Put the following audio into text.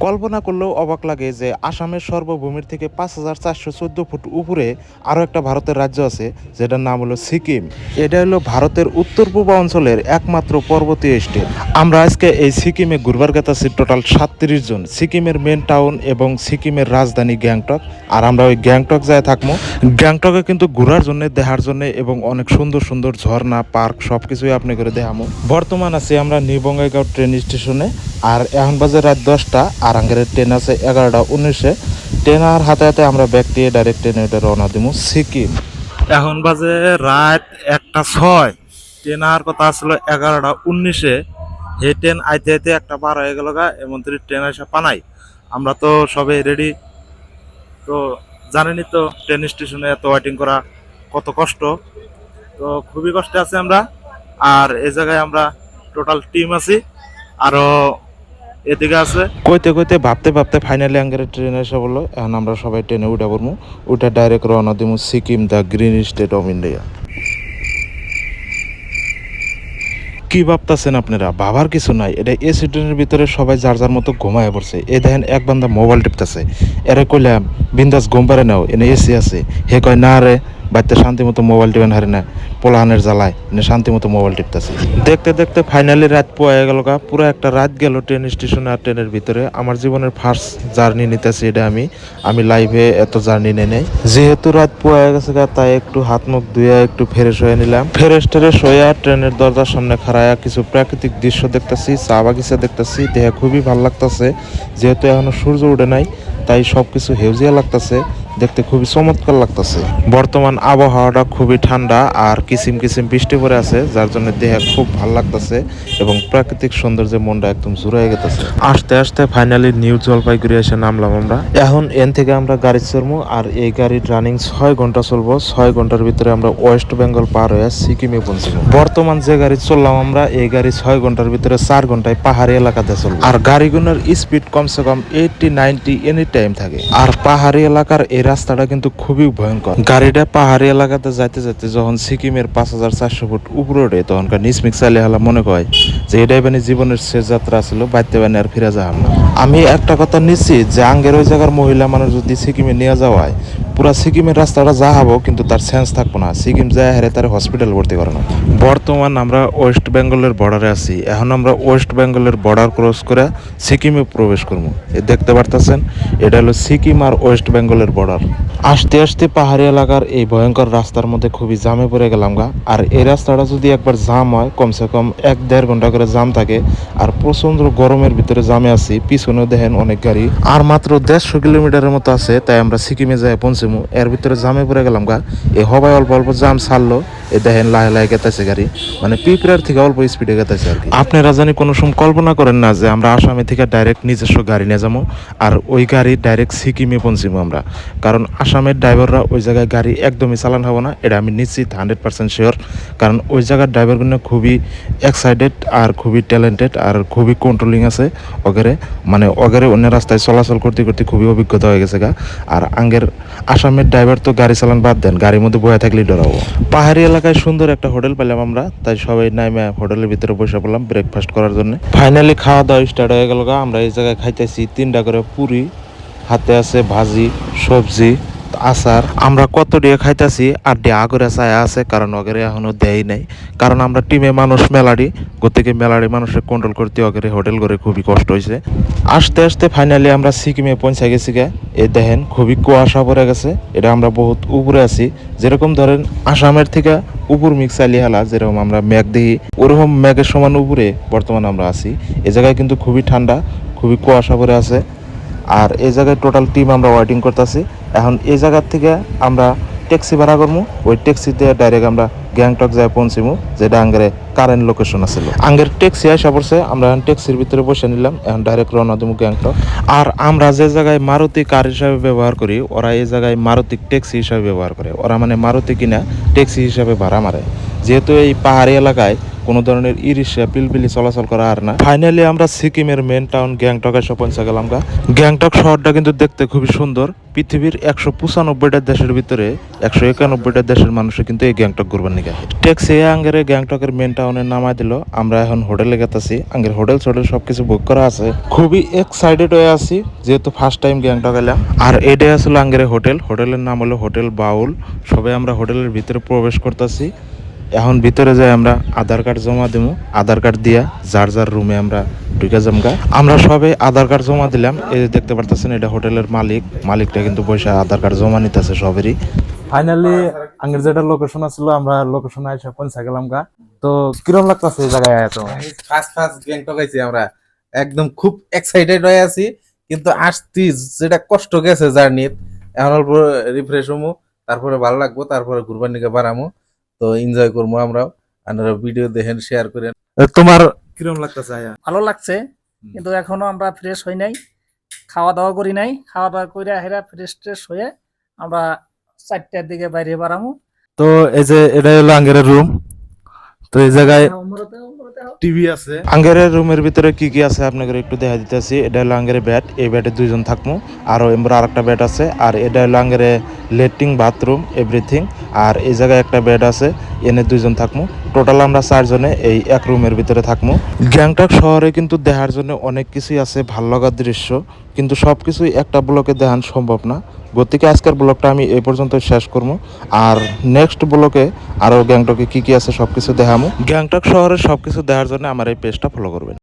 কল্পনা করলেও অবাক লাগে যে আসামের সর্বভূমির থেকে ৫,৪১৪ ফুট উপরে আরও একটা ভারতের রাজ্য আছে, যেটার নাম হলো সিকিম। এটা হলো ভারতের উত্তর পূর্ব অঞ্চলের একমাত্র পর্বতীয় স্টেট। আমরা আজকে এই সিকিমে ঘুরবার কথা আছি টোটাল ৩৭ জন। সিকিমের মেন টাউন এবং সিকিমের রাজধানী গ্যাংটক। আর আমরা ওই গ্যাংটক যায় থাকবো। গ্যাংটকে কিন্তু ঘোরার জন্য, দেখার জন্য এবং অনেক সুন্দর সুন্দর ঝর্ণা, পার্ক সব কিছুই আপনি করে দেখামো। বর্তমান আছি আমরা নিউ বঙ্গাইগাঁও ট্রেন স্টেশনে। আর এখন বাজে রাত ১০টা, আর আগের ট্রেন আছে 11টা 19-এ। ট্রেন আর হাতে হাতে আমরা ব্যাগ দিয়ে ডাইরেক্ট ট্রেনে উঠে রওনা দিব সিকিম। এখন বাজে রাত 1টা 6। ট্রেন আর কথা আসলো 11টা 19-এ। হে ট্রেন আইতে আইতে 1টা 12 হয়ে গেল গা, এমন ট্রেন আসা পানাই। আমরা তো সবে রেডি। তো জানেনই তো ট্রেন স্টেশনে এত ওয়েটিং করা কত কষ্ট। তো খুবই কষ্টে আছি আমরা। আর এই জায়গায় আমরা টোটাল টিম আছি। আরো এদিকে আছে কইতে কইতে ভাবতে ভাবতে ফাইনালি আঙ্গের ট্রেন এসে বললো। এখন আমরা সবাই ট্রেনে উঠে পড়বো। উঠে ডাইরেক্ট রওনা দিব Sikkim, the green state of India. কি ভাবতেছেন আপনারা? ভাবার কিছু নাই। এটা এসি ট্রেনের ভিতরে সবাই যার যার মতো ঘুমায় পড়ছে। এই দেখেন এক বান্দা মোবাইল টিপতেছে। এরা কইলাম বিন্দাস ঘুম পারে নাও, এনে এসি আছে। হে কয় না রে, বাড়িতে শান্তি মতো মোবাইল টিপেন হারে না, পোলাহানের জ্বালায় এনে শান্তি মতো মোবাইল টিপতেছে। দেখতে দেখতে ফাইনালি রাত পোয়া গেল গা। পুরো একটা রাত গেল ট্রেন স্টেশনে আর ট্রেনের ভিতরে। আমার জীবনের ফার্স্ট জার্নি নিতেছি এটা। আমি লাইভে এত জার্নি নেই। যেহেতু রাত পোয়া গেছে গা, তাই একটু হাত মুখ ধুয়ে একটু ফ্রেশ হয়ে নিলাম। ফ্রেশ হয়ে ট্রেনের দরজার সামনে খাড়ায়া কিছু প্রাকৃতিক দৃশ্য দেখতেছি, চা বাগিচা দেখতেছি। দেখে খুবই ভালো লাগতেছে। যেহেতু এখনো সূর্য উঠে নাই, তাই সবকিছু হেউজিয়া লাগতেছে, দেখতে খুবই চমৎকার লাগতেছে। বর্তমান আবহাওয়াটা খুবই ঠান্ডা আর কিচিম কিচিম বৃষ্টি পড়ে আছে, যার জন্য দেহে খুব ভালো লাগতেছে এবং প্রাকৃতিক সৌন্দর্যে মনটা একদম জুড়ে গেছে। আস্তে আস্তে ফাইনালি নিউ জলপাইগুড়ি এসে নামলাম আমরা। এখন এন থেকে আমরা গাড়ি চড়বো। আর এই গাড়ির রানিং 6 ঘন্টা চলবো। 6 ঘন্টার ভিতরে আমরা ওয়েস্ট বেঙ্গল পার হয়ে সিকিমে পৌঁছবো। বর্তমান যে গাড়ি চললাম আমরা, এই গাড়ি 6 ঘন্টার ভিতরে 4 ঘন্টায় পাহাড়ি এলাকাতে চলবে। আর গাড়িগুলোর স্পিড কমসে কম 80-90 এনি টাইম থাকে। আর পাহাড়ি এলাকার এই রাস্তাটা কিন্তু খুবই ভয়ঙ্কর। গাড়িটা পাহাড়ি এলাকাতে যাইতে যাইতে যখন সিকিমের ৫,৪০০ ফুট উপরে ওঠে, তখনকার নিসমিক চালিয়ে হলা মনে কয় যে এটাই মানে জীবনের শেষ যাত্রা ছিল, বাইতে বানি আর ফিরে যাওয়ার না। আমি একটা কথা নিশ্চিত যে আঙ্গের ওই জায়গার মহিলা মানুষ যদি সিকিমে নিয়ে যাওয়া হয়, পুরা সিকিমের রাস্তাটা যা হবো কিন্তু তার সেন্স থাকবো না। সিকিম যায় হেরে তার হসপিটাল ভর্তি করানো। বর্তমান আমরা ওয়েস্ট বেঙ্গলের বর্ডারে আছি। এখন আমরা ওয়েস্ট বেঙ্গলের বর্ডার ক্রস করে সিকিমে প্রবেশ করবো। দেখতে পারতেছেন, এটা হলো সিকিম আর ওয়েস্ট বেঙ্গলের বর্ডার। আসতে আসতে পাহাড়ি এলাকার এই ভয়ঙ্কর রাস্তার মধ্যে খুবই জামে পড়ে গেলাম গা। আর এই রাস্তাটা যদি একবার জাম হয়, কমসে কম 1-1.5 ঘন্টা করে জাম থাকে। আর প্রচন্ড গরমের ভিতরে জামে আছি। পিছনেও দেখেন অনেক গাড়ি। আর মাত্র 150 কিলোমিটারের মতো আছে, তাই আমরা সিকিমে যাই পৌঁছবো। এর ভিতরে জামে পড়ে গেলাম গা। এই হবাই অল্প অল্প জাম ছাড়লো। এই দেখেন লাহে লাহে গেতেছে গাড়ি, মানে পিঁপড়ার থেকে অল্প স্পিডে গেতেছে আর কি। আপনারা জানি কোনো সময় কল্পনা করেন না যে আমরা আসামে থেকে ডাইরেক্ট নিজস্ব গাড়ি নিয়ে যাবো আর ওই গাড়ি ডাইরেক্ট সিকিমে পৌঁছবো আমরা। কারণ আসামের ড্রাইভাররা ওই জায়গায় গাড়ি একদমই চালান হবো না, এটা আমি নিশ্চিত 100% শিওর। কারণ ওই জায়গার ড্রাইভারগুলো খুবই এক্সাইটেড আর খুবই ট্যালেন্টেড আর খুবই কন্ট্রোলিং আছে। ওগেরে অন্য রাস্তায় চলাচল করতে করতে খুবই অভিজ্ঞতা হয়ে গেছে গা। আর আঙ্গের আসামের ড্রাইভার তো গাড়ি চালান বাদ দেন, গাড়ির মধ্যে বয়ে থাকলেই ডরাবো। পাহাড়ি এলাকায় সুন্দর একটা হোটেল পেলাম আমরা, তাই সবাই নামে হোটেলের ভিতরে বসে পড়লাম ব্রেকফাস্ট করার জন্য। ফাইনালি খাওয়া দাওয়া স্টার্ট হয়ে গেল গা। আমরা এই জায়গায় খাইতেছি 3টা করে পুরি, হাতে আছে ভাজি, সবজি, আচার। আমরা কত দিয়ে খাইতেছি আর দিয়ে আগরে চায়া আছে, কারণ ওগেরে এখনো দেয় নাই। কারণ আমরা টিমে মানুষ মেলারি, গতিকে মেলারি মানুষের কন্ট্রোল করতে ওগেরে হোটেল করে খুবই কষ্ট হয়েছে। আসতে আসতে ফাইনালি আমরা সিকিমে পৌঁছে গেছি গা। এই দেখেন খুবই কুয়াশা পড়ে গেছে। এটা আমরা বহুত উপরে আছি। যেরকম ধরেন আসামের থেকে উপর মিক্স চালিয়ে হেলা যেরকম আমরা মেঘ দেখি, ওরকম মেঘের সমান উপরে বর্তমানে আমরা আছি। এই জায়গায় কিন্তু খুবই ঠান্ডা, খুবই কুয়াশা পড়ে আছে। আর এই জায়গায় টোটাল টিম আমরা ওয়েটিং করতেছি। এখন এই জায়গার থেকে আমরা ট্যাক্সি ভাড়া করবো। ওই ট্যাক্সিতে ডাইরেক্ট আমরা গ্যাংটক যায় পৌঁছিমু, যেটা আঙ্গের কারেন্ট লোকেশন আছে। আঙ্গের ট্যাক্সি আসা পড়ছে, আমরা এখন ট্যাক্সির ভিতরে বসে নিলাম। এখন ডাইরেক্ট রওনা দেবো গ্যাংটক। আর আমরা যে জায়গায় মারুতি কার হিসাবে ব্যবহার করি, ওরা এই জায়গায় মারুতি ট্যাক্সি হিসাবে ব্যবহার করে। ওরা মানে মারুতি কিনা ট্যাক্সি হিসাবে ভাড়া মারে। যেহেতু এই পাহাড়ি এলাকায় কোনো ধরনের ইরিশা পিলপিলি চলাচল করা আর না। ফাইনালি আমরা সিকিমের মেন টাউন গ্যাংটক এসে পৌঁছে গেলাম গা। গ্যাংটক শহরটা কিন্তু দেখতে খুবই সুন্দর। পৃথিবীর 195টা দেশের ভিতরে 191টা দেশের মানুষে কিন্তু এই গ্যাংটক ঘুরবার নিকে ট্যাক্সি আঙ্গেরে গ্যাংটকের মেন টাউনে নামাই দিল। আমরা এখন হোটেলে গেতেছি। আঙ্গের হোটেল সবকিছু বুক করা আছে। খুবই এক্সাইটেড হয়ে আছি যেহেতু ফার্স্ট টাইম গ্যাংটক এলাম। আর এটাই আসলে আঙ্গেরে হোটেলের নাম হলো হোটেল বাউল। সবাই আমরা হোটেলের ভিতরে প্রবেশ করতেছি। এখন ভিতরে যাই আমরা আধার কার্ড জমা দেবো। আধার কার্ড দিয়া যার যার রুমে আমরা ঢুকে যামগা। আমরা সবাই আধার কার্ড জমা দিলাম। এই যে দেখতে পারতেছেন এটা হোটেলের মালিকটা কিন্তু পয়সা আধার কার্ড জমা নিতেছে সবেরই। ফাইনালি আগের যেটা লোকেশন আছিল আমরা লোকেশনে এসে পৌঁছে গেলাম গা। তো কিরকম লাগতেছে এই জায়গায় এত ফার্স্ট গ্যাংটক আইছি আমরা, একদম খুব এক্সাইটেড হয়ে আছি, কিন্তু আসছি যেটা কষ্ট গেছে জার্নির, এখন অল্প রিফ্রেশ হমু, তারপরে ভালো লাগবো, তারপরে ঘুরবার নিকে বাড়ামু। তো এনজয় করবো আমরাও। আপনারা ভিডিও দেখেন, শেয়ার করেন। তোমার কিরকম লাগতেছে? ভালো লাগছে, কিন্তু এখনো আমরা ফ্রেশ হই নাই, খাওয়া দাওয়া করি নাই। খাওয়া দাওয়া করে হেরা ফ্রেশ হয়ে আমরা 4টার দিকে বাইরে বাড়ামু। তো এই যে এটা হলো আঙ্গেরের রুম। তো এই জায়গায় টিভি আছে। আঙ্গেরের রুমের ভিতরে কি কি আছে আপনাকে একটু দেখা দিতেছি। এটা হলো আঙ্গেরের বেড, এই বেডে 2জন থাকবো। আরো এমরা আরেকটা বেড আছে। আর এটা হলো আঙ্গেরে লেট্রিন বাথরুম এভরিথিং। আর এই জায়গায় একটা বেড আছে, এনে 2জন থাকবো। টোটাল আমরা 4 জনে এই এক রুমের ভিতরে থাকবো। গ্যাংটক শহরে কিন্তু দেখার জন্য অনেক কিছুই আছে, ভাল লাগার দৃশ্য, কিন্তু সবকিছুই একটা ব্লকে দেখান সম্ভব না। গতিকে আজকের ব্লগটা আমি এই পর্যন্ত শেষ করবো। আর নেক্সট ব্লকে আরো গ্যাংটকে কি কি আছে সবকিছু দেখামো। গ্যাংটক শহরের সবকিছু দেখার জন্য আমার এই পেজটা ফলো করবেন।